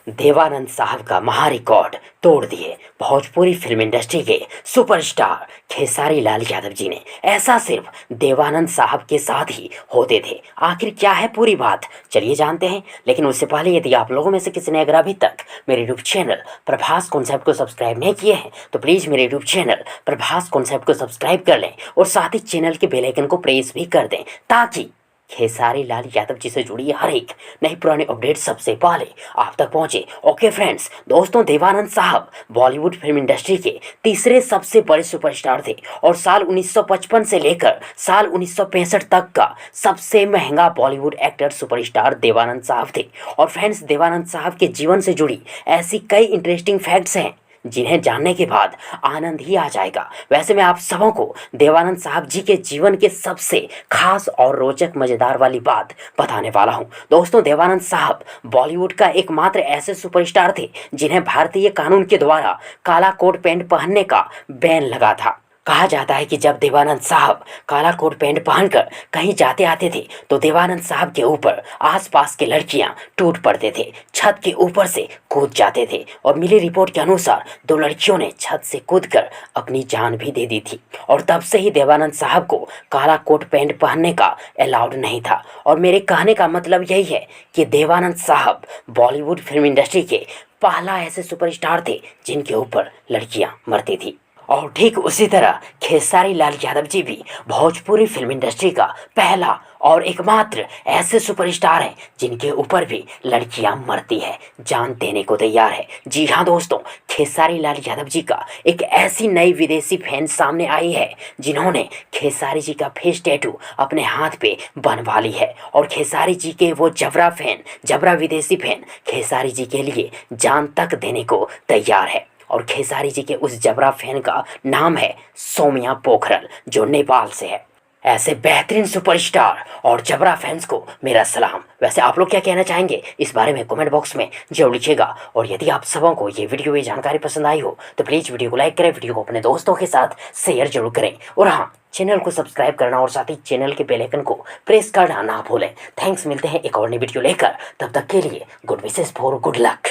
देवानंद साहब का महा रिकॉर्ड तोड़ दिए भोजपुरी फिल्म इंडस्ट्री के सुपरस्टार खेसारी लाल यादव जी ने। ऐसा सिर्फ देवानंद साहब के साथ ही होते थे। आखिर क्या है पूरी बात, चलिए जानते हैं। लेकिन उससे पहले यदि आप लोगों में से किसी ने अगर अभी तक मेरे यूट्यूब चैनल प्रभास कॉन्सेप्ट को सब्सक्राइब नहीं किए हैं तो प्लीज़ मेरे यूट्यूब चैनल प्रभास कॉन्सेप्ट को सब्सक्राइब कर लें और साथ ही चैनल के बेल आइकन को प्रेस भी कर दें ताकि खेसारी लाल यादव जी से जुड़ी हर एक नई पुरानी अपडेट सबसे पहले आप तक पहुंचे। ओके फ्रेंड्स, दोस्तों देवानंद साहब बॉलीवुड फिल्म इंडस्ट्री के तीसरे सबसे बड़े सुपरस्टार थे और साल 1955 से लेकर साल 1965 तक का सबसे महंगा बॉलीवुड एक्टर सुपरस्टार देवानंद साहब थे। और फ्रेंड्स, देवानंद साहब के जीवन से जुड़ी ऐसी कई इंटरेस्टिंग फैक्ट्स हैं जिन्हें जानने के बाद आनंद ही आ जाएगा। वैसे मैं आप सबों को देवानंद साहब जी के जीवन के सबसे खास और रोचक मज़ेदार वाली बात बताने वाला हूं। दोस्तों, देवानंद साहब बॉलीवुड का एकमात्र ऐसे सुपरस्टार थे जिन्हें भारतीय कानून के द्वारा काला कोट पैंट पहनने का बैन लगा था। कहा जाता है कि जब देवानंद साहब काला कोट पैंट पहनकर कहीं जाते आते थे तो देवानंद साहब के ऊपर आसपास के लड़कियां टूट पड़ते थे, छत के ऊपर से कूद जाते थे। और मिली रिपोर्ट के अनुसार 2 लड़कियों ने छत से कूदकर अपनी जान भी दे दी थी। और तब से ही देवानंद साहब को काला कोट पैंट पहनने का अलाउड नहीं था। और मेरे कहने का मतलब यही है कि देवानंद साहब बॉलीवुड फिल्म इंडस्ट्री के पहला ऐसे सुपरस्टार थे जिनके ऊपर लड़कियां मरती थी। और ठीक उसी तरह खेसारी लाल यादव जी भी भोजपुरी फिल्म इंडस्ट्री का पहला और एकमात्र ऐसे सुपरस्टार हैं जिनके ऊपर भी लड़कियां मरती है, जान देने को तैयार है। जी हाँ दोस्तों, खेसारी लाल यादव जी का एक ऐसी नई विदेशी फैन सामने आई है जिन्होंने खेसारी जी का फेस टैटू अपने हाथ पे बनवा ली है। और खेसारी जी के वो जबरा फैन, जबरा विदेशी फैन खेसारी जी के लिए जान तक देने को तैयार है। और खेसारी जी के उस जबरा फैन का नाम है सोमिया पोखरल, जो नेपाल से है। ऐसे बेहतरीन सुपरस्टार और जबरा फैंस को मेरा सलाम। वैसे आप लोग क्या कहना चाहेंगे इस बारे में कमेंट बॉक्स में जरूर लिखिएगा। और यदि आप सबों को ये वीडियो, ये जानकारी पसंद आई हो तो प्लीज़ वीडियो को लाइक करें, वीडियो को अपने दोस्तों के साथ शेयर जरूर करें। और हाँ, चैनल को सब्सक्राइब करना और साथ ही चैनल के बेल आइकन को प्रेस करना ना भूलें। थैंक्स, मिलते हैं एक और नई वीडियो लेकर। तब तक के लिए good wishes for good luck.